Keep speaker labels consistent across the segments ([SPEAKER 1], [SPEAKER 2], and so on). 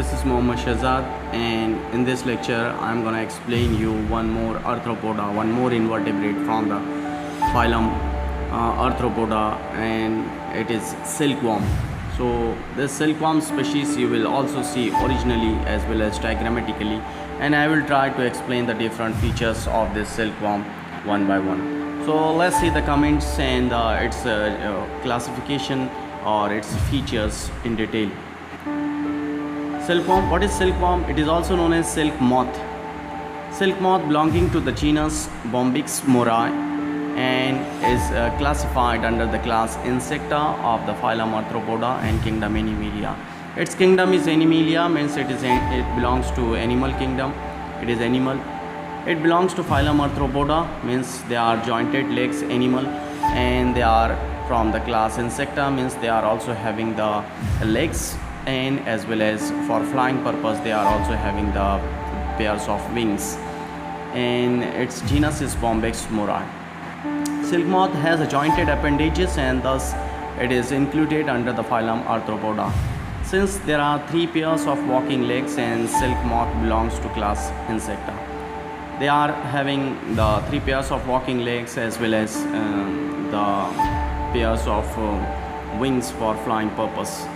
[SPEAKER 1] this is Mohammed Shahzad, and in this lecture I'm gonna explain you one more arthropoda, one more invertebrate from the phylum Arthropoda, and it is silkworm. So this silkworm species you will also see originally as well as diagrammatically, and I will try to explain the different features of this silkworm one by one. So let's see the comments and its classification or its features in detail. Silkworm. What is silkworm? It is also known as silk moth. Silk moth belonging to the genus Bombyx morai and is classified under the class Insecta of the phylum Arthropoda and kingdom Animalia. Its kingdom is Animalia, means it belongs to animal kingdom. It is animal. It belongs to phylum Arthropoda, means they are jointed legs animal, and they are from the class Insecta, means they are also having the legs, and as well as for flying purpose they are also having the pairs of wings, and its genus is Bombyx morai. Silk moth has a jointed appendages, and thus it is included under the phylum Arthropoda. Since there are 3 pairs of walking legs and silk moth belongs to class Insecta, they are having the 3 pairs of walking legs as well as the pairs of wings for flying purpose.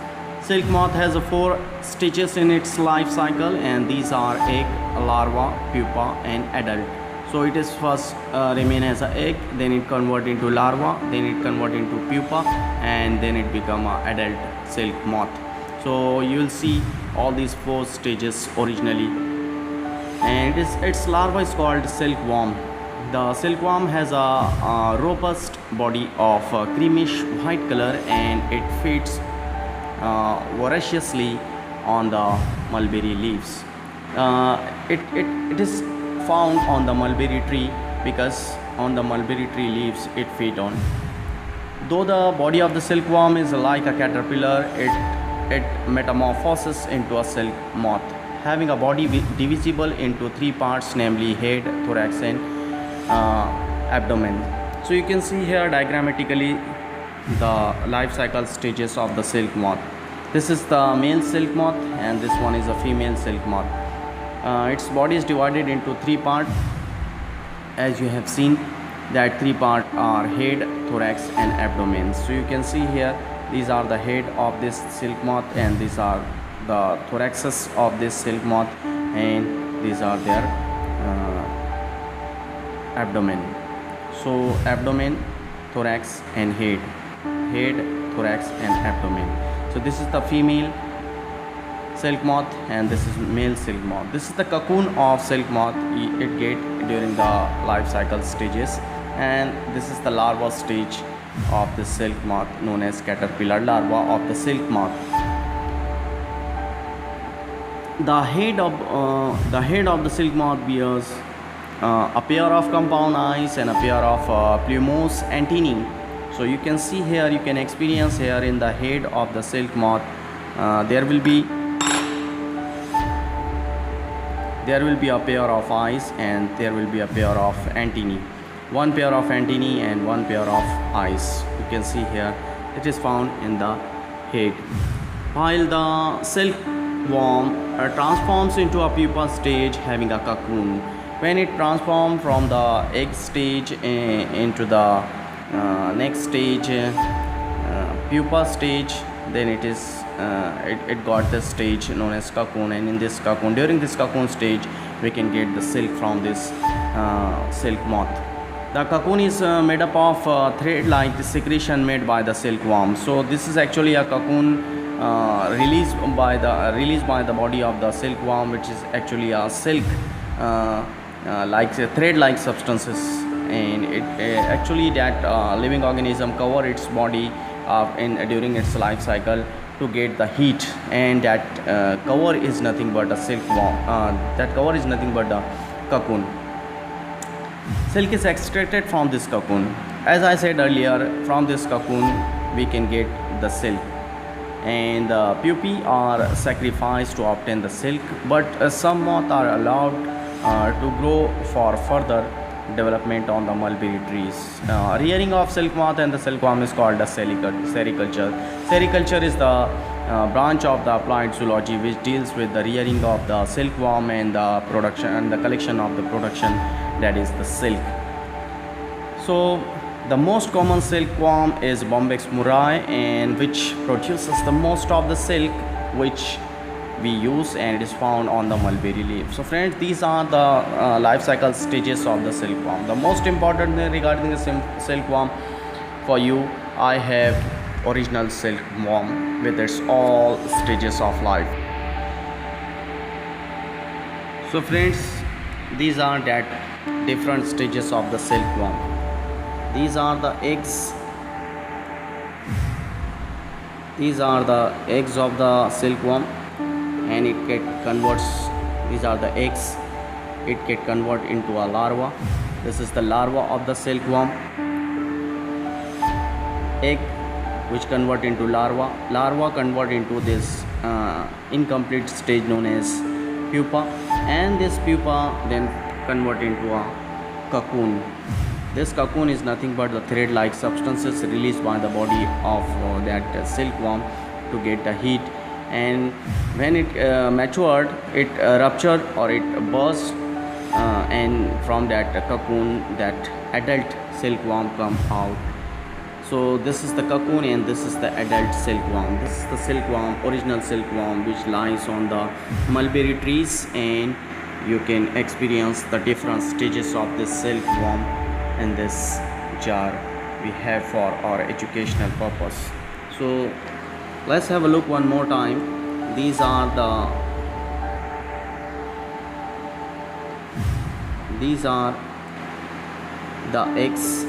[SPEAKER 1] Silk moth has 4 stages in its life cycle, and these are egg, larva, pupa and adult. So it is first remain as an egg, then it convert into larva, then it convert into pupa, and then it become an adult silk moth. So you will see all these 4 stages originally, and its larva is called silkworm. The silkworm has a robust body of creamish white color, and it feeds voraciously on the mulberry leaves. It is found on the mulberry tree because on the mulberry tree leaves it feed on. Though the body of the silkworm is like a caterpillar, it metamorphoses into a silk moth, having a body divisible into 3 parts, namely head, thorax and abdomen. So you can see here diagrammatically the life cycle stages of the silk moth. This is the male silk moth, and this one is a female silk moth. Its body is divided into 3 parts, as you have seen that 3 parts are head, thorax and abdomen. So you can see here these are the head of this silk moth, and these are the thoraxes of this silk moth, and these are their abdomen. So abdomen, thorax and head, thorax and abdomen. So this is the female silk moth, and this is male silk moth. This is the cocoon of silk moth it get during the life cycle stages, and this is the larva stage of the silk moth, known as caterpillar larva of the silk moth. The head of the silk moth bears a pair of compound eyes and a pair of plumose antennae. So you can see here, you can experience here in the head of the silk moth there will be a pair of eyes, and there will be a pair of antennae. 1 pair of antennae and 1 pair of eyes. You can see here it is found in the head. While the silkworm transforms into a pupa stage having a cocoon. When it transforms from the egg stage into the next stage, pupa stage, then it got the stage known as cocoon, and in this cocoon, during this cocoon stage, we can get the silk from this silk moth. The cocoon is made up of thread-like secretion made by the silkworm. So this is actually a cocoon released by the body of the silkworm, which is actually a silk like thread-like substances, and it actually that living organism cover its body during its life cycle to get the heat, and that cover is nothing but a silkworm. That cover is nothing but the cocoon. Silk is extracted from this cocoon. As I said earlier, from this cocoon we can get the silk, and the pupae are sacrificed to obtain the silk, but some moths are allowed to grow for further development on the mulberry trees. Rearing of silk moth and the silkworm is called a sericulture. Sericulture is the branch of the applied zoology which deals with the rearing of the silkworm and the production and the collection of the production, that is the silk. So the most common silkworm is Bombyx murray, and which produces the most of the silk which we use, and it is found on the mulberry leaf. So friends, these are the life cycle stages of the silkworm. The most important thing regarding the silkworm for you, I have original silkworm with its all stages of life. So friends, these are that different stages of the silkworm. These are the eggs. These are the eggs of the silkworm, and it get converts. These are the eggs. It get convert into a larva. This is the larva of the silkworm. Egg, which convert into larva. Larva convert into this incomplete stage known as pupa, and this pupa then convert into a cocoon. This cocoon is nothing but the thread-like substances released by the body of that silkworm to get the heat, and when it matured, it ruptured or it burst, and from that cocoon, that adult silkworm come out. So this is the cocoon and this is the adult silkworm. This is the silkworm, original silkworm, which lies on the mulberry trees, and you can experience the different stages of this silkworm in this jar we have for our educational purpose. So let's have a look one more time. These are the eggs.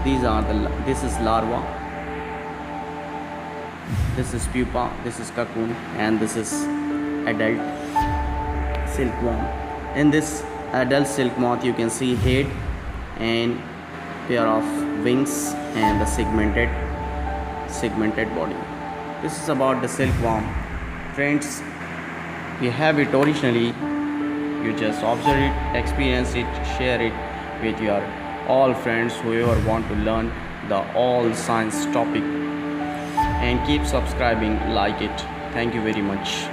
[SPEAKER 1] This is larva, this is pupa, this is cocoon, and this is adult silkworm. In this adult silk moth, you can see head and pair of wings and the segmented body. This is about the silkworm. Friends, you have it originally. You just observe it, experience it, share it with your all friends whoever want to learn the all science topic, and keep subscribing, like it. Thank you very much.